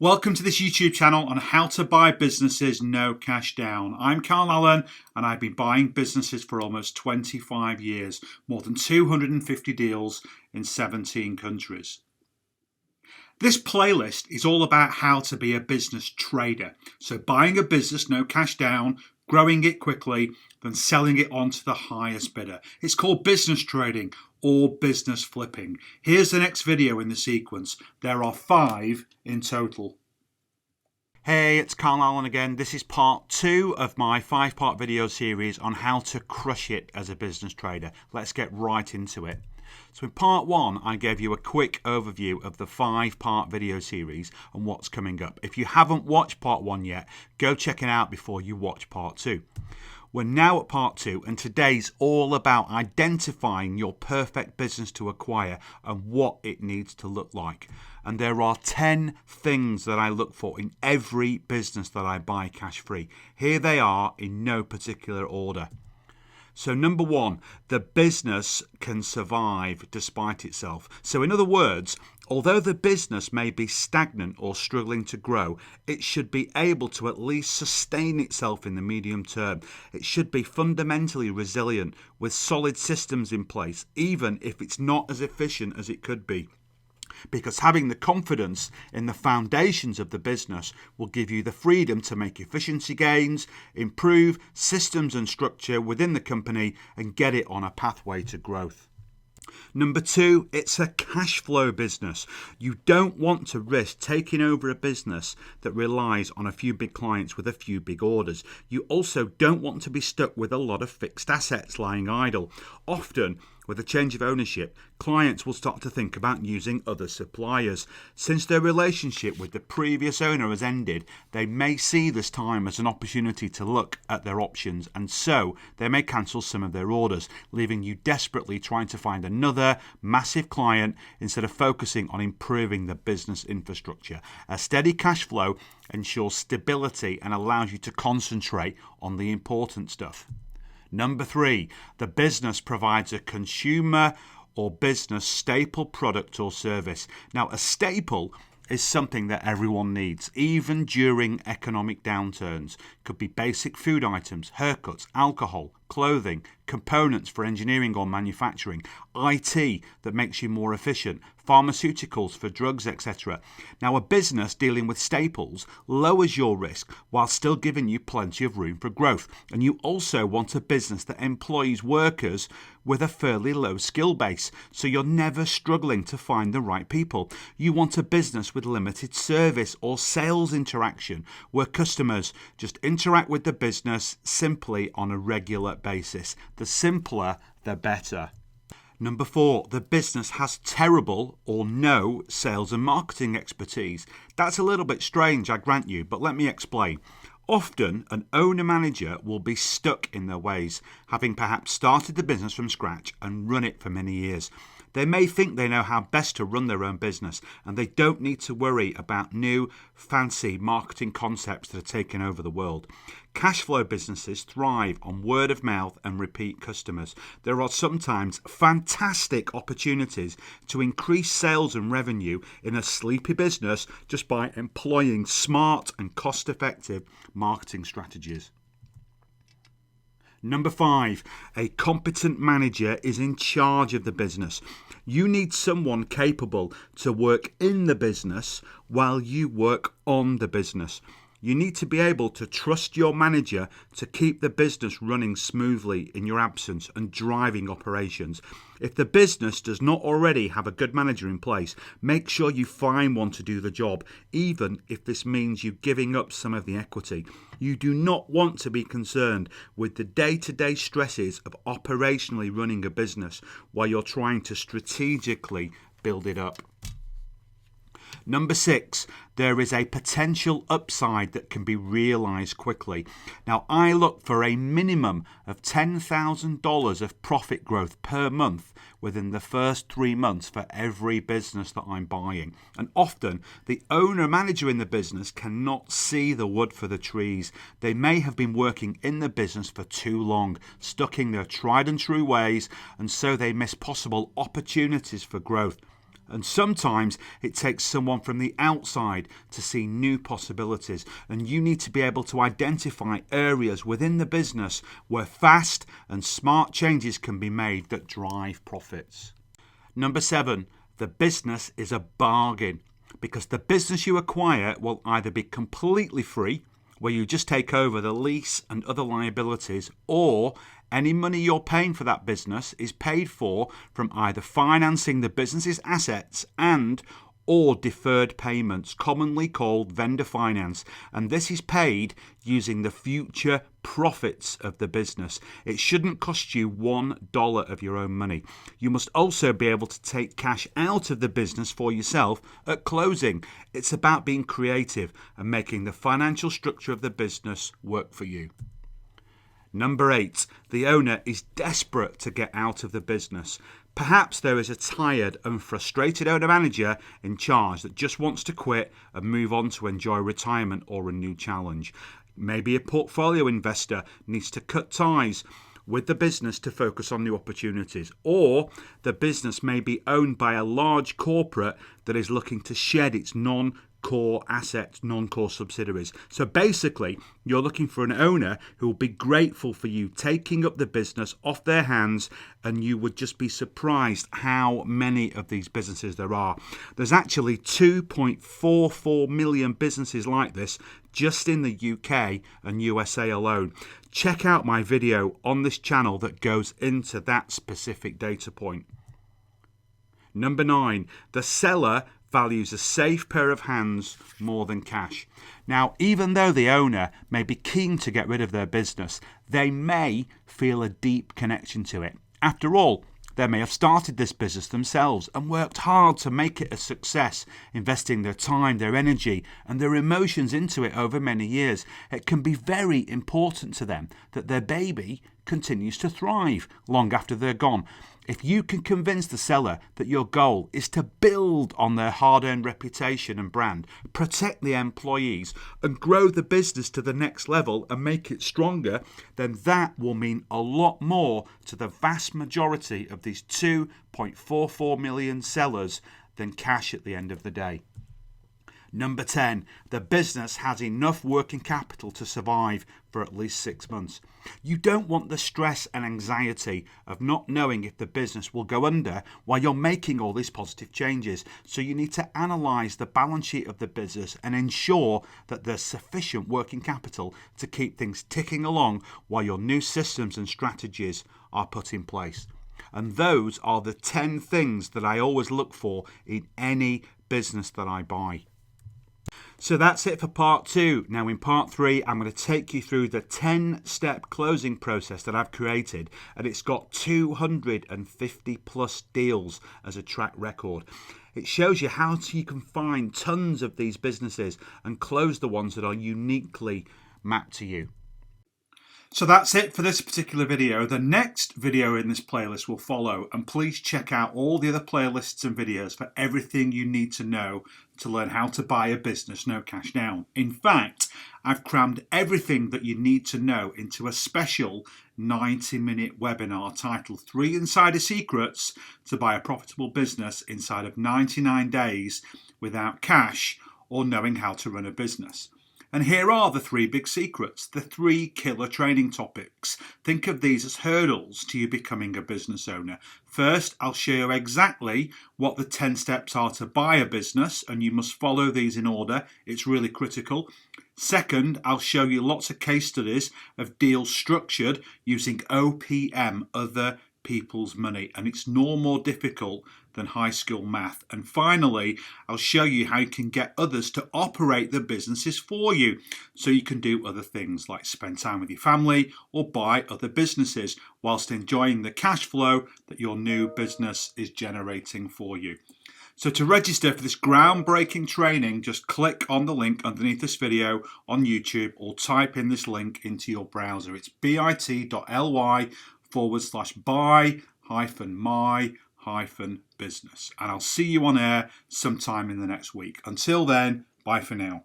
Welcome to this YouTube channel on how to buy businesses no cash down. I'm Carl Allen and I've been buying businesses for almost 25 years, more than 250 deals in 17 countries. This playlist is all about how to be a business trader. So buying a business no cash down, growing it quickly, then selling it on to the highest bidder. It's called business trading or business flipping. Here's the next video in the sequence. There are 5 in total. Hey, it's Carl Allen again. This is part 2 of my 5-part video series on how to crush it as a business trader. Let's get right into it. So in part 1, I gave you a quick overview of the 5-part video series and what's coming up. If you haven't watched part 1 yet, go check it out before you watch part 2. We're now at part 2, and today's all about identifying your perfect business to acquire and what it needs to look like. And there are 10 things that I look for in every business that I buy cash free. Here they are in no particular order. So number 1, the business can survive despite itself. So in other words, although the business may be stagnant or struggling to grow, it should be able to at least sustain itself in the medium term. It should be fundamentally resilient with solid systems in place, even if it's not as efficient as it could be. Because having the confidence in the foundations of the business will give you the freedom to make efficiency gains, improve systems and structure within the company, and get it on a pathway to growth. Number 2, it's a cash flow business. You don't want to risk taking over a business that relies on a few big clients with a few big orders. You also don't want to be stuck with a lot of fixed assets lying idle. Often, with a change of ownership, clients will start to think about using other suppliers. Since their relationship with the previous owner has ended, they may see this time as an opportunity to look at their options, and so they may cancel some of their orders, leaving you desperately trying to find another massive client instead of focusing on improving the business infrastructure. A steady cash flow ensures stability and allows you to concentrate on the important stuff. Number 3, the business provides a consumer or business staple product or service. Now, a staple is something that everyone needs, even during economic downturns. Could be basic food items, haircuts, alcohol, clothing, components for engineering or manufacturing, IT that makes you more efficient, pharmaceuticals for drugs, etc. Now, a business dealing with staples lowers your risk while still giving you plenty of room for growth. And you also want a business that employs workers with a fairly low skill base, so you're never struggling to find the right people. You want a business with limited service or sales interaction, where customers just interact with the business simply on a regular basis. The simpler, the better. Number 4, the business has terrible or no sales and marketing expertise. That's a little bit strange, I grant you, but let me explain. Often, an owner-manager will be stuck in their ways, having perhaps started the business from scratch and run it for many years. They may think they know how best to run their own business, and they don't need to worry about new, fancy marketing concepts that are taking over the world. Cash flow businesses thrive on word of mouth and repeat customers. There are sometimes fantastic opportunities to increase sales and revenue in a sleepy business just by employing smart and cost-effective marketing strategies. Number 5, a competent manager is in charge of the business. You need someone capable to work in the business while you work on the business. You need to be able to trust your manager to keep the business running smoothly in your absence and driving operations. If the business does not already have a good manager in place, make sure you find one to do the job, even if this means you giving up some of the equity. You do not want to be concerned with the day-to-day stresses of operationally running a business while you're trying to strategically build it up. Number 6, there is a potential upside that can be realised quickly. Now, I look for a minimum of $10,000 of profit growth per month within the first 3 months for every business that I'm buying. And often, the owner-manager in the business cannot see the wood for the trees. They may have been working in the business for too long, stuck in their tried and true ways, and so they miss possible opportunities for growth. And sometimes it takes someone from the outside to see new possibilities, and you need to be able to identify areas within the business where fast and smart changes can be made that drive profits. Number 7, the business is a bargain, because the business you acquire will either be completely free, where you just take over the lease and other liabilities, or any money you're paying for that business is paid for from either financing the business's assets and or deferred payments, commonly called vendor finance, and this is paid using the future profits of the business. It shouldn't cost you $1 of your own money. You must also be able to take cash out of the business for yourself at closing. It's about being creative and making the financial structure of the business work for you. Number 8, the owner is desperate to get out of the business. Perhaps there is a tired and frustrated owner-manager in charge that just wants to quit and move on to enjoy retirement or a new challenge. Maybe a portfolio investor needs to cut ties with the business to focus on new opportunities, or the business may be owned by a large corporate that is looking to shed its non-core assets, non-core subsidiaries. So basically, you're looking for an owner who will be grateful for you taking up the business off their hands, and you would just be surprised how many of these businesses there are. There's actually 2.44 million businesses like this just in the UK and USA alone. Check out my video on this channel that goes into that specific data point. Number 9, the seller values a safe pair of hands more than cash. Now, even though the owner may be keen to get rid of their business, they may feel a deep connection to it. After all, they may have started this business themselves and worked hard to make it a success, investing their time, their energy, and their emotions into it over many years. It can be very important to them that their baby continues to thrive long after they're gone. If you can convince the seller that your goal is to build on their hard-earned reputation and brand, protect the employees, and grow the business to the next level and make it stronger, then that will mean a lot more to the vast majority of these 2.44 million sellers than cash at the end of the day. Number 10, the business has enough working capital to survive for at least 6 months. You don't want the stress and anxiety of not knowing if the business will go under while you're making all these positive changes. So you need to analyse the balance sheet of the business and ensure that there's sufficient working capital to keep things ticking along while your new systems and strategies are put in place. And those are the 10 things that I always look for in any business that I buy. So that's it for part 2. Now in part 3, I'm going to take you through the 10-step closing process that I've created, and it's got 250 plus deals as a track record. It shows you how you can find tons of these businesses and close the ones that are uniquely mapped to you. So that's it for this particular video. The next video in this playlist will follow, and please check out all the other playlists and videos for everything you need to know to learn how to buy a business no cash down. In fact, I've crammed everything that you need to know into a special 90-minute webinar titled 3 Insider Secrets to Buy a Profitable Business Inside of 99 Days Without Cash or Knowing How to Run a Business. And here are the 3 big secrets, the 3 killer training topics. Think of these as hurdles to you becoming a business owner. First, I'll show you exactly what the 10 steps are to buy a business, and you must follow these in order. It's really critical. Second, I'll show you lots of case studies of deals structured using OPM, other people's money, and it's no more difficult than high school math. And finally, I'll show you how you can get others to operate the businesses for you, so you can do other things like spend time with your family or buy other businesses whilst enjoying the cash flow that your new business is generating for you. So to register for this groundbreaking training, just click on the link underneath this video on YouTube or type in this link into your browser. It's bit.ly/buy-my-business. And I'll see you on air sometime in the next week. Until then, bye for now.